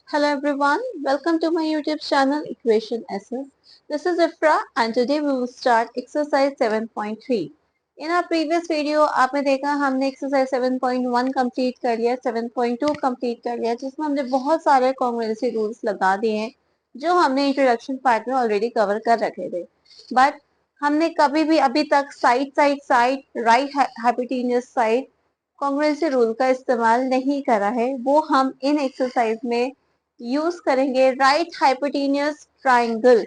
Hello everyone, welcome to my YouTube channel Equation SS. This is Ifra and today we will start exercise 7.3. In our previous video आपने देखा हमने exercise 7.1 complete कर लिया, 7.2 complete कर लिया जिसमें हमने बहुत सारे congruency rules लगा दिए हैं जो हमने introduction part में already cover कर रखे थे. But हमने कभी भी अभी तक side right hypotenuse side congruency rule का इस्तेमाल नहीं करा है. वो हम इन exercise में यूज करेंगे राइट हाइपोटेन्यूस ट्राइंगल.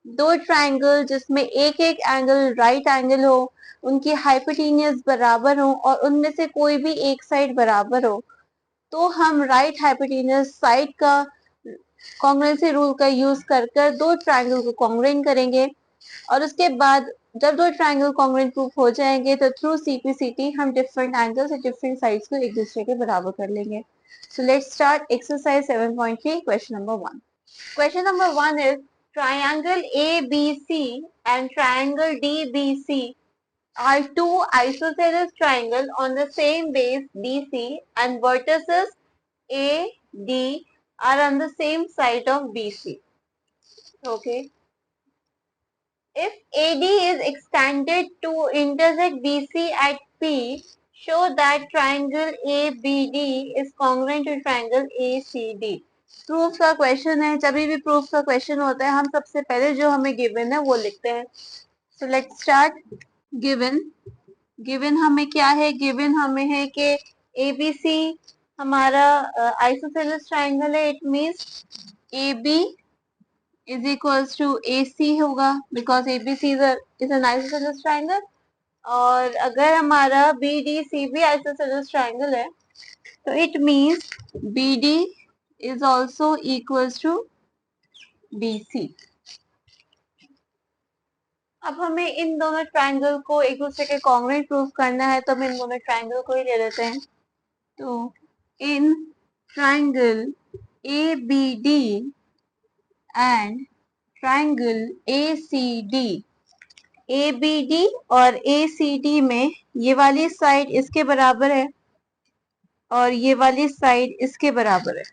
दो ट्राइंगल जिसमें एक एक एंगल राइट एंगल हो, उनकी हाइपोटेन्यूस बराबर हो और उनमें से कोई भी एक साइड बराबर हो, तो हम राइट हाइपोटेन्यूस साइड का कॉन्ग्रुएंसी रूल का यूज कर कर दो ट्राइंगल को कॉन्ग्रुएंट करेंगे और उसके बाद जब दो ट्राइंगल कॉन्ग्रुएंट प्रूफ हो जाएंगे तो थ्रू सीपीसीटी हम डिफरेंट एंगल्स और डिफरेंट साइड्स को एक दूसरे के बराबर कर लेंगे. So let's start exercise 7.3 question number 1. Question number 1 is triangle ABC and triangle DBC are two isosceles triangles on the same base BC and vertices AD are on the same side of BC. Okay. If AD is extended to intersect BC at P, show that triangle ABD is congruent to triangle ACD. Proof का question है. जब भी proof का question होता है हम सबसे पहले जो हमें गिवन है वो लिखते हैं. So let's start. गिवन हमें क्या है? गिवन हमें है कि ABC हमारा आइसोसेलेस ट्राइंगल है. It means AB is equals to AC होगा because ABC is an isosceles triangle. और अगर हमारा BDC भी isosceles triangle है तो it means BD is also equals to BC. अब हमें इन दोनों ट्राइंगल को एक दूसरे के कॉन्ग्रुएंट प्रूफ करना है तो हम इन दोनों ट्राइंगल को ही ले लेते हैं. तो in triangle ABD and triangle ACD, ABD और ACD में ये वाली साइड इसके बराबर है और ये वाली साइड इसके बराबर है.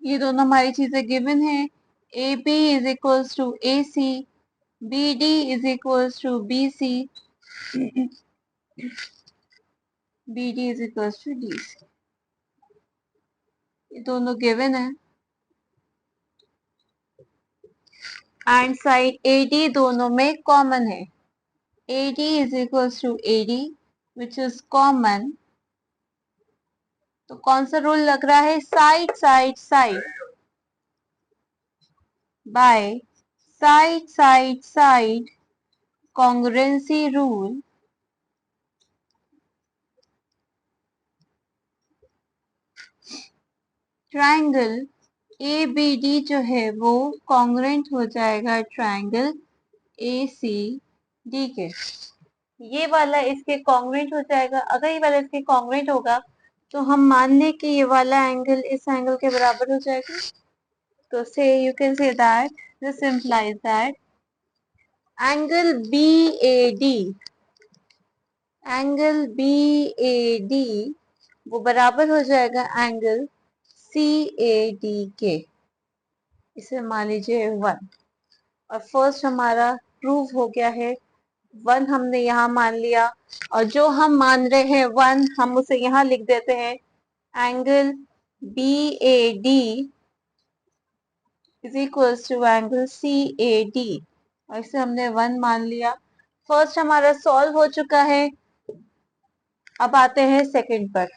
ये दोनों हमारी चीजें गिवन है. AB is equals to AC, BD is equals to BC, BD is equals to DC. ये दोनों गिवन है. एंड साइड AD दोनों में कॉमन है. AD is equals to AD which is common. तो कौन सा रूल लग रहा है? Side side side by side side side congruency rule. Triangle ABD जो है वो कॉन्ग्रुएंट हो जाएगा ट्राइंगल ACD के. ये वाला इसके कॉन्ग्रुएंट हो जाएगा. अगर ये वाला इसके कॉन्ग्रुएंट होगा तो हम मान लें कि ये वाला एंगल इस एंगल के बराबर हो जाएगा. तो से you can say that this implies that angle BAD वो बराबर हो जाएगा एंगल CAD के. इसे मान लीजिए 1. और फर्स्ट हमारा प्रूव हो गया है. 1 हमने यहाँ मान लिया और जो हम मान रहे हैं 1 हम उसे यहाँ लिख देते हैं. Angle BAD is equals to angle CAD और इसे हमने 1 मान लिया. फर्स्ट हमारा सॉल्व हो चुका है. अब आते हैं सेकंड पर.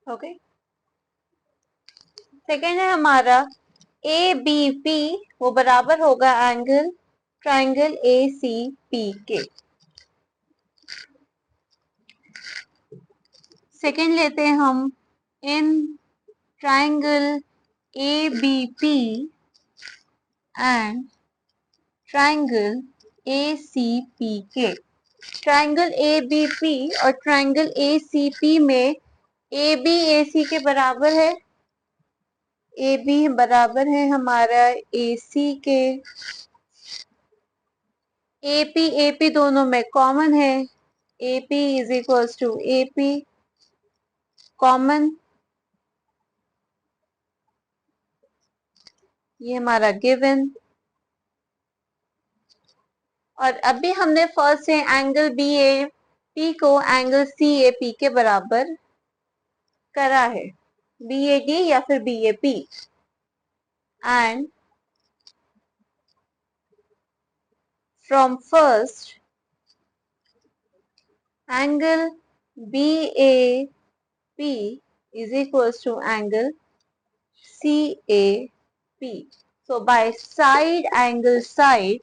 ओके. सेकंड है हमारा ABP वो बराबर होगा एंगल ट्राइंगल ACP के. सेकंड लेते हैं हम in triangle ABP and triangle ACP के. ट्राइंगल ABP और ट्राइंगल ACP में AB AC के बराबर है. AB बराबर है हमारा AC के. AP AP दोनों में कॉमन है AP is equals to AP common, ये हमारा गिवन। और अभी हमने फर्स्ट से एंगल BAP को एंगल CAP के बराबर करा है, BAD या फिर BAP, and from first angle BAP is equals to angle CAP. So by side angle side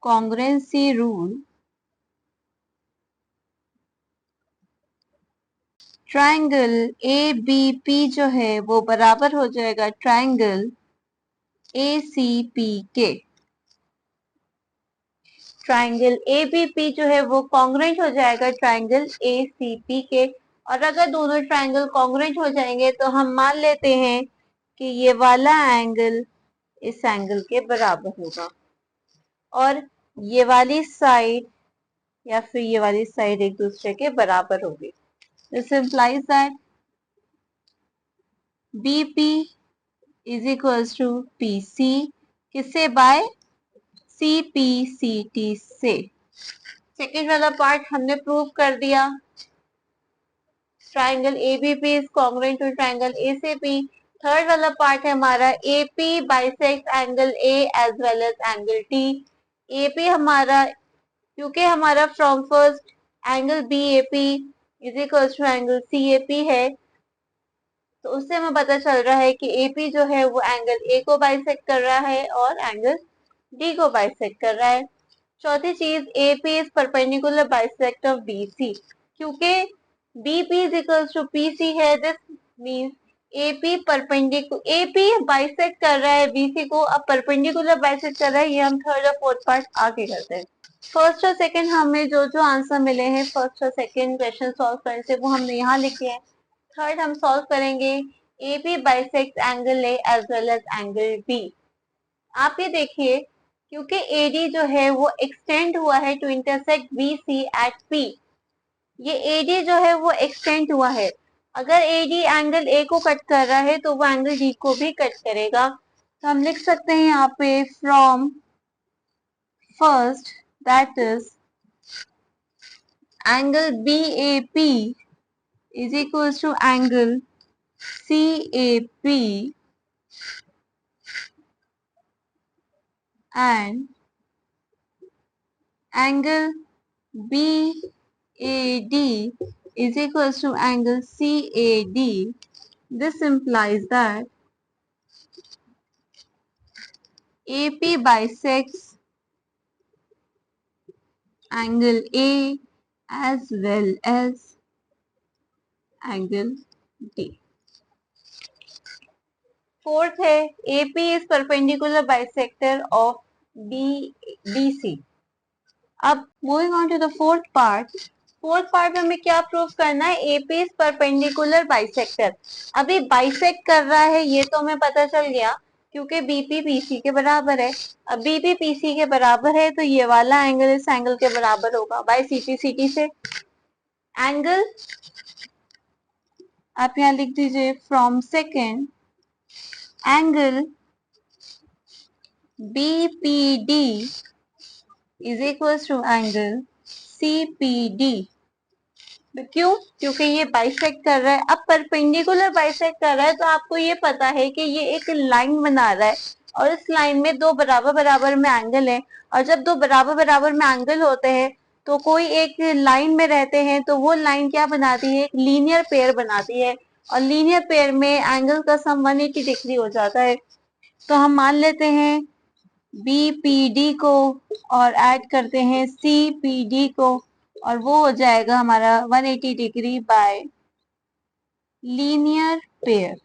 congruency rule, triangle ABP जो है वो बराबर हो जाएगा ट्रायंगल ACP के। ट्रायंगल ABP जो है वो कॉन्ग्रुएंट हो जाएगा ट्रायंगल ACP के। और अगर दोनों ट्रायंगल कॉन्ग्रुएंट हो जाएंगे तो हम मान लेते हैं कि ये वाला एंगल इस एंगल के बराबर होगा और ये वाली साइड या फिर ये वाली साइड एक दूसरे के बराबर होगी। This implies that BP is equals to PC किससे, बाय CPCT से। सेकेंड वाला पार्ट हमने प्रूव कर दिया, triangle ABP is congruent to triangle ACP। Third वाला पार्ट है हमारा AP bisect angle A as well as angle T। AP हमारा क्योंकि हमारा from first angle BAP is equal to angle CAP है, तो उससे हमें पता चल रहा है कि AP जो है वो एंगल A को बाइसेक्ट कर रहा है और एंगल D को बाइसेक्ट कर रहा है। चौथी चीज, AP is perpendicular bisect of BC। क्योंकि BP is equal to PC है, दिस मींस AP बाइसेक्ट कर रहा है BC को, अब परपेंडिकुलर बाइसेक्ट कर रहा है। ये हम थर्ड और फोर्थ पार्ट आगे करते हैं। फर्स्ट और सेकंड हमें जो जो आंसर मिले हैं फर्स्ट और सेकंड क्वेश्चन सॉल्व करने से वो हमने यहाँ लिखे हैं। थर्ड हम सॉल्व करेंगे AP bisect angle A as well as angle B। आप ये देखिए, क्योंकि AD जो है वो एक्सटेंड हुआ है to intersect BC at P। ये AD जो है वो एक्सटेंड हुआ है, अगर AD एंगल A को कट कर रहा है तो वो एंगल D को भी कट करेगा। तो हम लिख सकते हैं यहाँ पे from first that is angle BAP is equals to angle CAP and angle BAD is equals to angle CAD. This implies that AP bisects angle A as well as angle D. Fourth है AP is perpendicular bisector of BC. अब moving on to the fourth part में हमें क्या prove करना है, AP is perpendicular bisector। अभी bisect कर रहा है ये तो हमें पता चल गया क्योंकि BP PC के बराबर है। अब BP PC के बराबर है तो ये वाला एंगल इस एंगल के बराबर होगा बाय CPCT से। एंगल आप यहाँ लिख दीजिए from second angle BPD is equal to angle CPD। क्यों? क्योंकि ये बाइसेक्ट कर रहा है। अब परपेंडिकुलर बाइसेक्ट कर रहा है तो आपको ये पता है कि ये एक लाइन बना रहा है और इस लाइन में दो बराबर बराबर में एंगल है, और जब दो बराबर बराबर में एंगल होते हैं तो कोई एक लाइन में रहते हैं तो वो लाइन क्या बनाती है, एक लीनियर पेयर बनाती है, और लीनियर पेयर में एंगल का सम 180 डिग्री हो जाता है। तो हम मान लेते हैं BPD को और ऐड करते हैं CPD को, और वो हो जाएगा हमारा 180 डिग्री बाय लीनियर पेयर।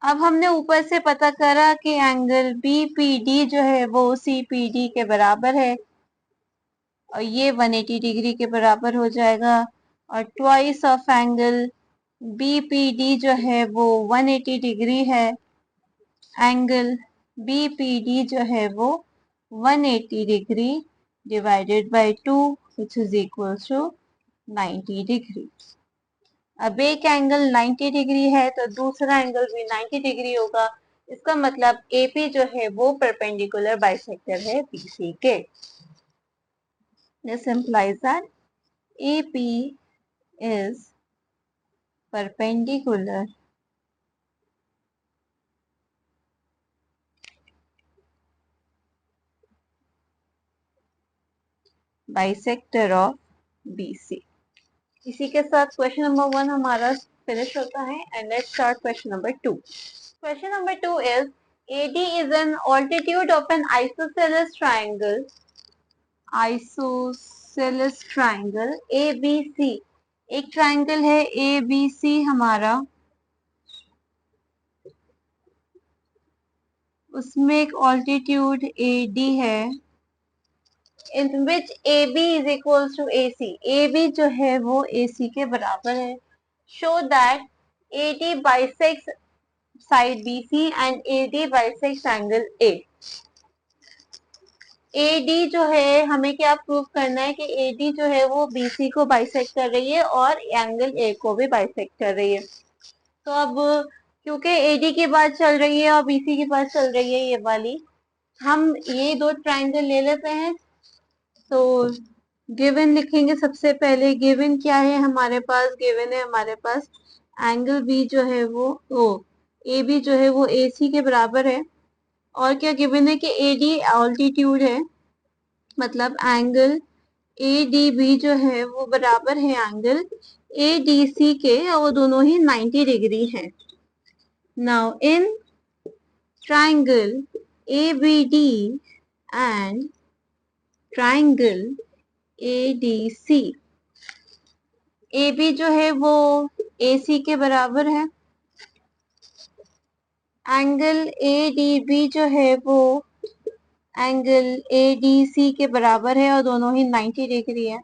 अब हमने ऊपर से पता करा कि एंगल BPD जो है वो CPD के बराबर है और ये 180 डिग्री के बराबर हो जाएगा, और ट्वाइस ऑफ एंगल BPD जो है वो 180 डिग्री है, एंगल BPD जो है वो 180 degree divided by 2 which is equal to 90 degree. अब एक एंगल 90 डिग्री है तो दूसरा एंगल भी 90 डिग्री होगा। इसका मतलब AP जो है वो परपेंडिकुलर बाइसेक्टर है BC के। This implies that AP is perpendicular bisector of BC। इसी के साथ क्वेश्चन नंबर 1 हमारा फिनिश होता है and let's start question number 2। Question number 2 is AD is an altitude of an isosceles triangle. Isosceles triangle ABC। एक triangle है ABC हमारा, उसमें एक ऑल्टीट्यूड AD है, in which AB is equals to AC। AB जो है वो AC के बराबर है। Show that AD bisects side BC and AD bisects angle A। AD जो है हमें क्या प्रूव करना है कि AD जो है वो BC को बाइसेक्ट कर रही है और एंगल A को भी बाइसेक्ट कर रही है। तो अब क्योंकि AD की बात चल रही है और BC की बात चल रही है ये वाली, हम ये दो ट्राइंगल ले लेते हैं। तो गिवन लिखेंगे सबसे पहले। गिवन क्या है हमारे पास? गिवन है हमारे पास एंगल B जो है वो AB जो है वो AC के बराबर है। और क्या गिवन है कि AD ऑल्टीट्यूड है, मतलब एंगल ADB जो है वो बराबर है एंगल ADC के, और वो दोनों ही 90 डिग्री है। Now in triangle ABD and triangle ADC, AB जो है वो AC के बराबर है, एंगल ADB जो है वो एंगल ADC के बराबर है और दोनों ही 90 डिग्री है।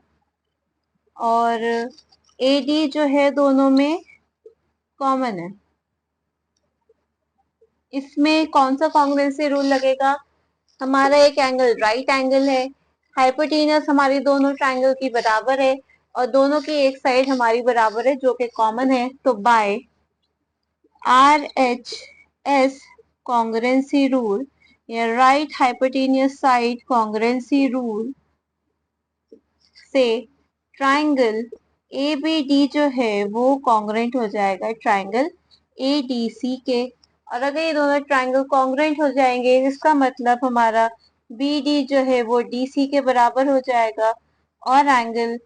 और AD जो है दोनों में कॉमन है। इसमें कौन सा कॉन्ग्रुएंसी रूल लगेगा? हमारा एक एंगल राइट एंगल है, हाइपोटेनस हमारी दोनों ट्राइंगल की बराबर है और दोनों की एक साइड हमारी बराबर है जो कि कॉमन है। तो बाय RHS कॉन्ग्रुएंसी रूल या right hypotenuse side congruency rule से ट्राइंगल ABD जो है वो कॉन्ग्रुएंट हो जाएगा ट्राइंगल ADC के। और अगर ये दोनों ट्राइंगल कॉन्ग्रुएंट हो जाएंगे इसका मतलब हमारा BD जो है वो DC के बराबर हो जाएगा और एंगल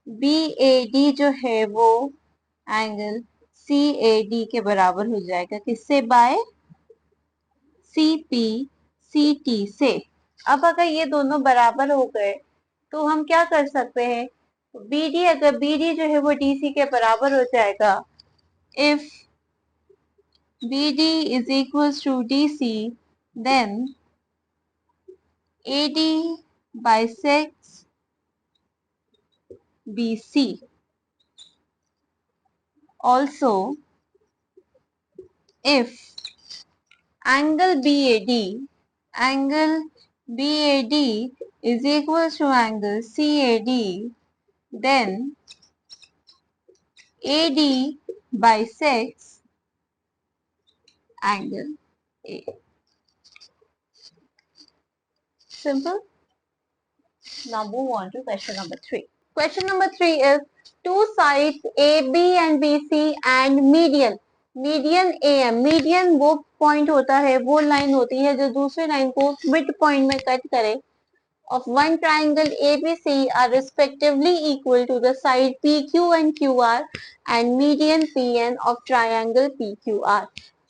BAD जो है वो एंगल CAD के बराबर हो जाएगा। किससे? बाय CPCT से। अब अगर ये दोनों बराबर हो गए तो हम क्या कर सकते हैं? BD, अगर BD जो है वो DC के बराबर हो जाएगा, if BD is equals to DC then AD bisects BC। Also if angle BAD is equals to angle CAD then AD bisects angle A। Simple. Now move on to question number 3. Question number 3 is two sides AB and BC and median। Median AM, median वो point होता है, वो line होती है जो दूसरी line को mid point में कट करे, of one triangle ABC are respectively equal to the side PQ and QR and median PN of triangle PQR.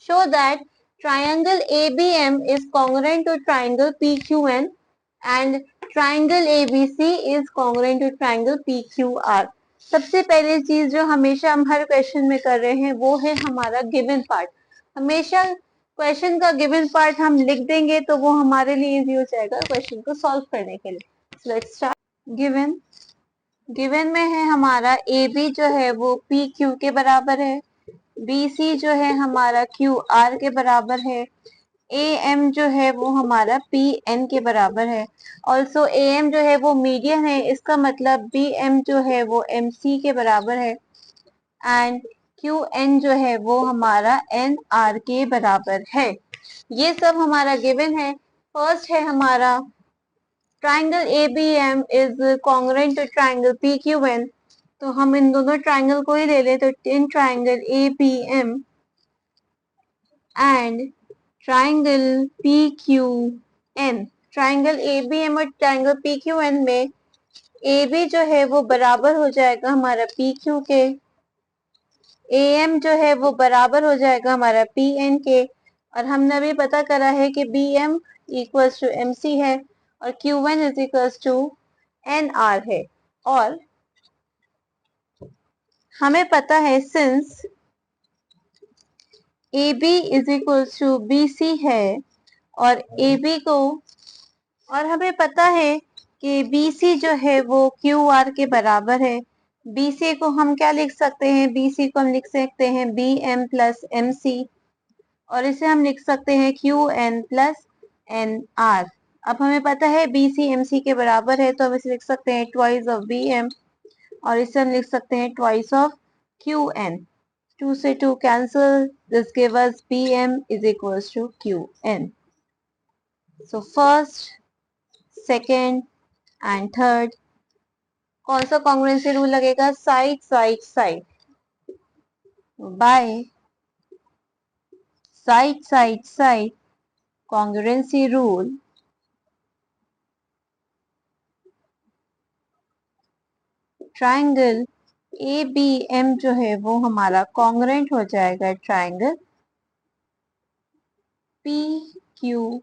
Show that triangle ABM is congruent to triangle PQN and triangle ABC is congruent to triangle PQR। सबसे पहली चीज जो हमेशा हम हर question में कर रहे हैं वो है हमारा गिवन पार्ट। हमेशा क्वेश्चन का गिवन पार्ट हम लिख देंगे तो वो हमारे लिए इजी हो जाएगा क्वेश्चन को सॉल्व करने के लिए। Let's start. गिवन गिवन में है हमारा ए बी जो है वो पी क्यू के बराबर है, बी सी जो है हमारा क्यू आर के बराबर है, ए एम जो है वो हमारा पी एन के बराबर है। ऑल्सो ए एम जो है वो मीडियन है, इसका मतलब बी एम जो है वो एम सी के बराबर है, एंड क्यू एन जो है वो हमारा एन आर के बराबर है। ये सब हमारा गिवन है। फर्स्ट है हमारा triangle A B M is congruent to triangle P Q N. तो हम इन दोनों ट्राइंगल को ही ले लें, तो in triangle A B M and triangle P Q N, triangle A B M और ट्राइंगल पी क्यू एन में ए बी जो है वो बराबर हो जाएगा हमारा पी क्यू के, ए एम जो है वो बराबर हो जाएगा हमारा पी एन के, और हमने अभी पता करा है कि B M equals to M C है और Q N is equals to N R है। और हमें पता है since A B is equals to B C है और ए बी को, और हमें पता है कि बी सी जो है वो क्यू आर के बराबर है। बी सी को हम क्या लिख सकते हैं, बी सी को हम लिख सकते हैं B M plus M C, और इसे हम लिख सकते हैं Q N plus N R. अब हमें पता है बी सी एम सी के बराबर है, तो हम इसे लिख सकते हैं ट्वाइस ऑफ बी एम, और इसे हम लिख सकते हैं ट्वाइस ऑफ क्यू एन। 2 से 2 cancel, this gives us bm is equals to qn. So first, second and third कौन सा कॉन्ग्रुएंसी रूल लगेगा, side side side, by side side side congruency rule triangle A B M जो है वो हमारा congruent हो जाएगा ट्राइंगल पी क्यू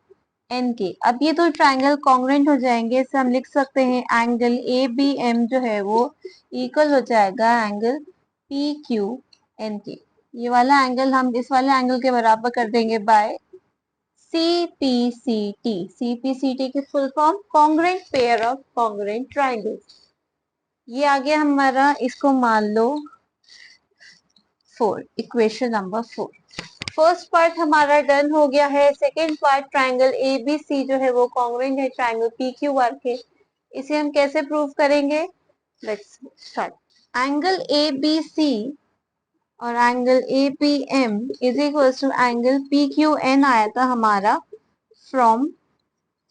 एन के। अब ये तो ट्राइंगल कॉन्ग्रुएंट हो जाएंगे, इसे हम लिख सकते हैं एंगल ए बी एम जो है वो इक्वल हो जाएगा एंगल पी क्यू एन के। ये वाला एंगल हम इस वाले एंगल के बराबर कर देंगे by C P C T. C P C T की full form congruent pair of congruent triangles. ये आ गया हमारा, इसको मान लो 4, इक्वेशन नंबर 4। फर्स्ट पार्ट हमारा डन हो गया है। Second part triangle A B C जो है वो कॉन्ग्रुएंट है ट्राइंगल पी क्यू आर के। इसे हम कैसे प्रूव करेंगे, let's start. Angle A B C और angle A P M is equal to angle P Q N आया था हमारा फ्रॉम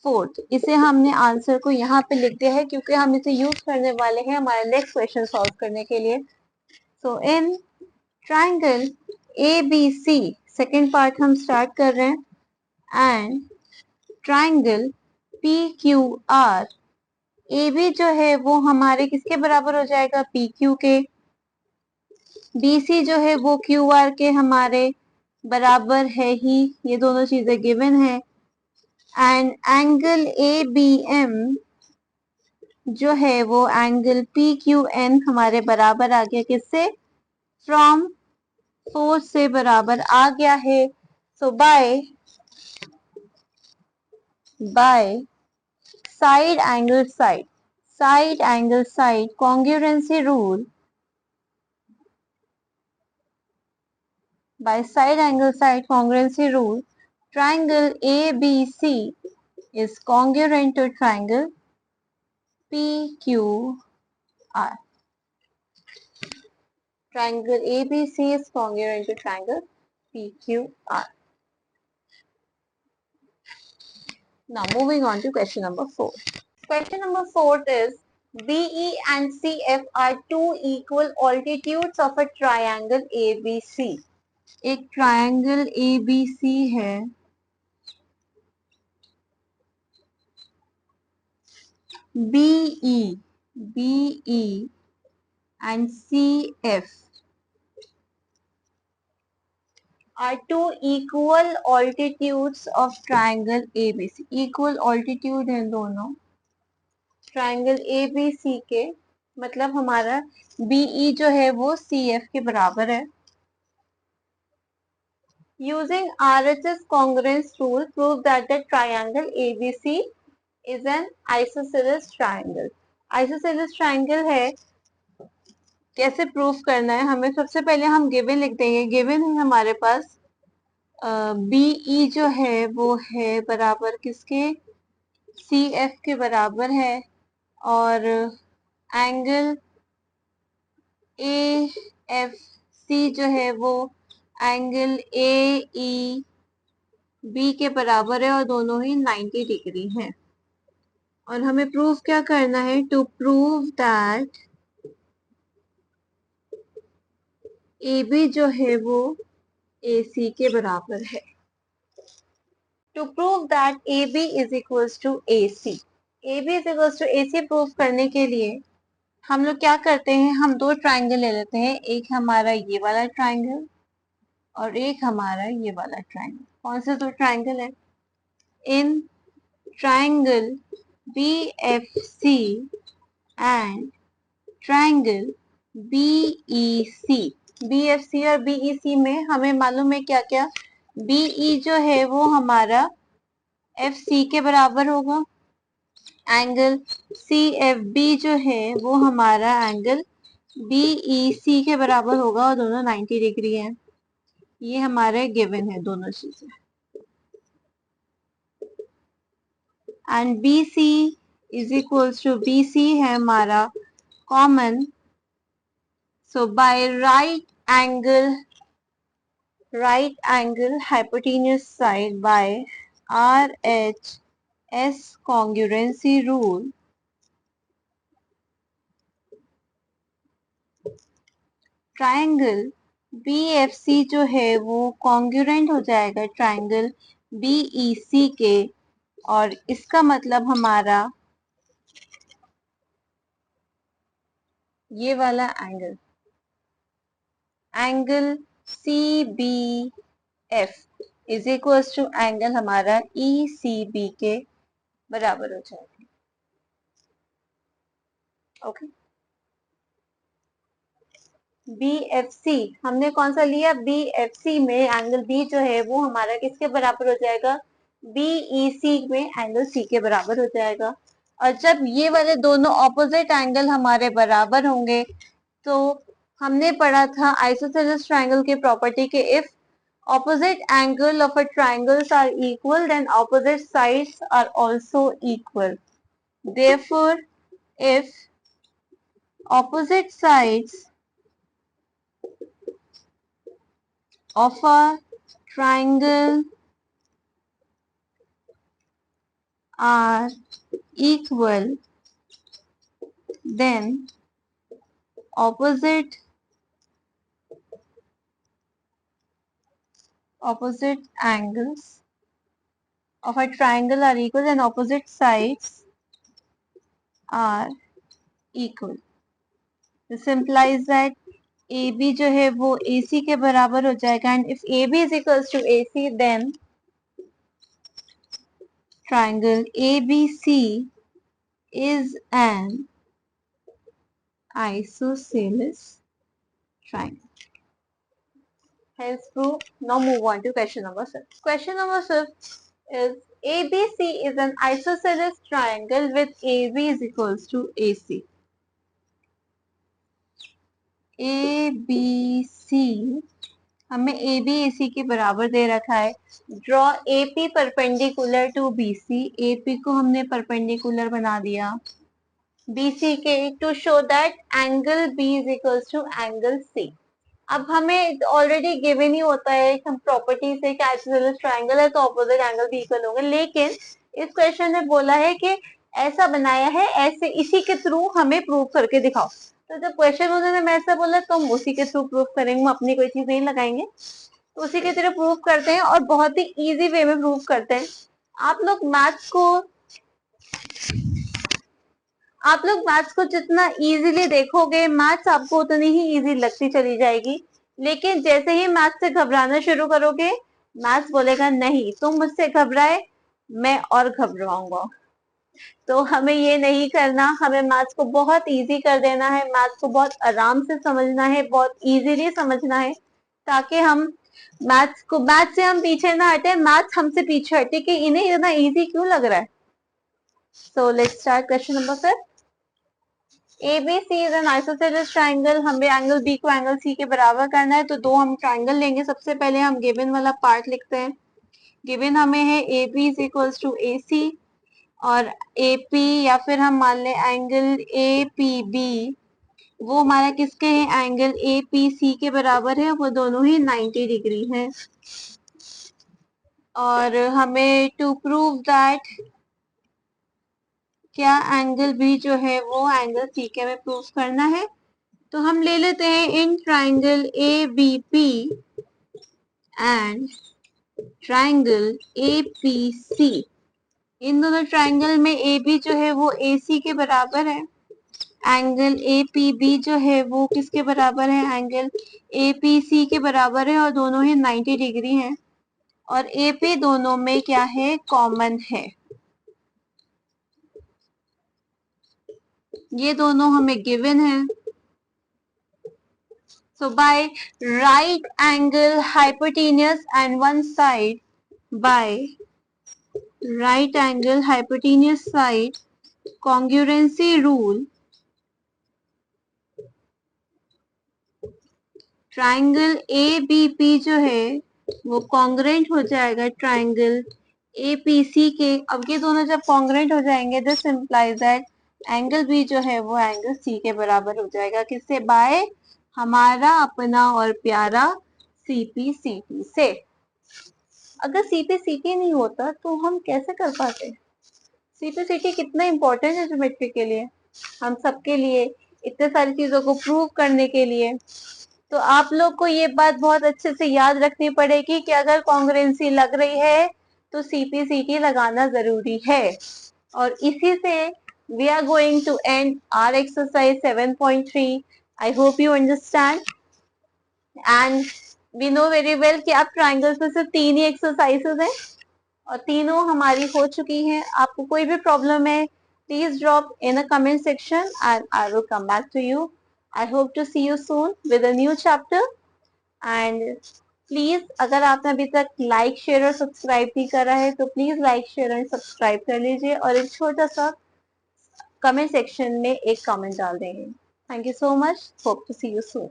फोर्थ। इसे हमने आंसर को यहाँ पे लिख दिया है क्योंकि हम इसे यूज करने वाले हैं हमारे नेक्स्ट क्वेश्चन सॉल्व करने के लिए। So in triangle A B C, second part हम स्टार्ट कर रहे हैं, and triangle P Q R, A B जो है वो हमारे किसके बराबर हो जाएगा, पी क्यू के, बी सी जो है वो क्यू आर के हमारे बराबर है ही, ये दोनों चीजें गिवन है, and angle A B M जो है वो एंगल पी क्यू एन हमारे बराबर आ गया, किससे, फ्रॉम 4 से बराबर आ गया है। So by side angle side congruency rule, by side angle side congruency rule, triangle ABC is congruent to triangle PQR. Triangle ABC is congruent to triangle PQR. Now moving on to question number 4. Question number 4 is BE and CF are two equal altitudes of a triangle ABC. एक triangle ABC है, BE and CF are two equal altitudes of triangle ABC. Equal altitude है दोनों triangle ABC के, मतलब हमारा BE जो है वो CF के बराबर है। Using RHS congruence rule, prove that the triangle ABC is an isosceles triangle. Isosceles triangle है कैसे प्रूफ करना है हमें, सबसे पहले हम गिवन लिख देंगे। गिवन है हमारे पास बीई जो है वो है बराबर किसके, सी एफ के बराबर है, और एंगल ए एफ सी जो है वो एंगल ए ई बी के बराबर है, और दोनों ही 90 डिग्री हैं। और हमें प्रूफ क्या करना है, to prove that A B जो है वो ए सी के बराबर है। To prove that A B is equals to A C, A B is equals to A C prove करने के लिए हम लोग क्या करते हैं, हम दो ट्राइंगल ले लेते हैं। एक हमारा ये वाला ट्राइंगल और एक हमारा ये वाला ट्राइंगल। कौन से दो ट्राइंगल है, in triangle B F C and triangle B E C. B F C और बी ई सी में हमें मालूम है क्या क्या, बी ई जो है वो हमारा एफ सी के बराबर होगा, एंगल सी एफ बी जो है वो हमारा एंगल बी ई सी के बराबर होगा, और दोनों 90 डिग्री है। ये हमारे गिवन है दोनों चीजें। And B C is equals to, B C है हमारा common, so by right angle hypotenuse side by RHS congruency rule, triangle BFC जो है वो कॉन्ग्रुएंट हो जाएगा ट्राइंगल BEC के, और इसका मतलब हमारा ये वाला angle, angle CBF is equals to angle हमारा ECB के बराबर हो जाएगा। ओके, BFC हमने कौन सा लिया, BFC में एंगल B जो है वो हमारा किसके बराबर हो जाएगा, BEC में एंगल C के बराबर हो जाएगा। और जब ये वाले दोनों ऑपोजिट एंगल हमारे बराबर होंगे, तो हमने पढ़ा था आइसोसेलेस ट्राइंगल की प्रॉपर्टी के, if opposite angle of a triangles are equal then opposite sides are also equal. Therefore, if opposite sides of a triangle are equal, then opposite angles of a triangle are equal and opposite sides are equal. This implies that AB जो है वो AC के बराबर हो जाएगा, and if AB is equals to AC, then triangle ABC is an isosceles triangle. Hence proof. Now move on to question number 6. Question number 6 is ABC is an isosceles triangle with AB is equals to AC. ABC हमें AB AC के बराबर दे रखा है। Draw AP perpendicular to BC, AP को हमने perpendicular बना दिया BC के, to show that angle B is equals to angle C। अब हमें ऑलरेडी गिवन ही होता है हम प्रॉपर्टी से कि आइसोसेलेस ट्राइंगल है तो ऑपोजिट एंगल भी इक्वल होंगे, लेकिन इस क्वेश्चन में बोला है कि ऐसा बनाया है, ऐसे इसी के थ्रू हमें प्रूव करके दिखाओ। तो जब क्वेश्चन उन्होंने मैं ऐसा बोला तो हम उसी के थ्रू प्रूव करेंगे, हम अपनी कोई चीज नहीं लगाएंगे, तो उसी के थ्रू प्रूव करते हैं और बहुत ही इजी वे में प्रूव करते हैं। आप लोग मैथ्स को जितना इजीली देखोगे, मैथ्स आपको उतनी ही इजी लगती चली जाएगी, लेकिन जैसे ही मैथ्स से घबराना शुरू करोगे, मैथ्स बोलेगा नहीं तुम मुझसे घबराए मैं और घबराऊंगा। तो हमें ये नहीं करना, हमें मैथ्स को बहुत इजी कर देना है, मैथ्स को बहुत आराम से समझना है, बहुत इजीली समझना है, ताकि हम मैथ्स से हम पीछे ना हटे, मैथ्स हमसे पीछे हटे कि इन्हें इतना इजी क्यों लग रहा है। So let's start question number 5. ABC is an isosceles triangle, हमें एंगल बी को एंगल सी के बराबर करना है, तो दो हम ट्राइंगल लेंगे। सबसे पहले हम गिवन वाला पार्ट लिखते हैं। गिवन हमें है AB is equals to AC और AP या फिर हम मान लें एंगल APB, वो हमारा किसके हैं, एंगल APC के बराबर है, वो दोनों ही 90 डिग्री हैं। और हमें टू प्रूव दैट क्या एंगल बी जो है वो एंगल सी के हमें प्रूव करना है, तो हम ले लेते हैं in triangle ABP and triangle APC। इन दोनों ट्राइंगल में AB जो है वो AC के बराबर है, एंगल APB जो है वो किसके बराबर है, एंगल APC के बराबर है, और दोनों ही 90 डिग्री हैं। और AP दोनों में क्या है, कॉमन है। ये दोनों हमें गिवन है। So by right angle hypotenuse and one side, by right angle hypotenuse side congruency rule, triangle ABP जो है वो कॉन्ग्रेंट हो जाएगा ट्राइंगल APC के। अब ये दोनों जब कॉन्ग्रेंट हो जाएंगे, this implies that angle B जो है वो एंगल C के बराबर हो जाएगा। किससे, बाय हमारा अपना और प्यारा CPCT से। अगर CPCT नहीं होता तो हम कैसे कर पाते। CPCT कितना इंपॉर्टेंट है ज्योमेट्री के लिए, हम सबके लिए, इतने सारी चीजों को प्रूव करने के लिए। तो आप लोग को ये बात बहुत अच्छे से याद रखनी पड़ेगी कि अगर कॉन्ग्रुएंसी लग रही है तो CPCT लगाना जरूरी है। और इसी से we are going to end our exercise 7.3. I hope you understand and we know very well कि आप ट्राइंगल्स में सिर्फ 3 ही एक्सरसाइजेस हैं और तीनों हमारी हो चुकी हैं। आपको कोई भी प्रॉब्लम है, please drop in a comment section and I will come back to you. I hope to see you soon with a new chapter and please अगर आपने अभी तक लाइक शेयर और सब्सक्राइब नहीं करा है तो please like share and subscribe कर लीजिए और एक छोटा सा कमेंट सेक्शन में एक कमेंट डाल देंगे। Thank you so much, hope to see you soon.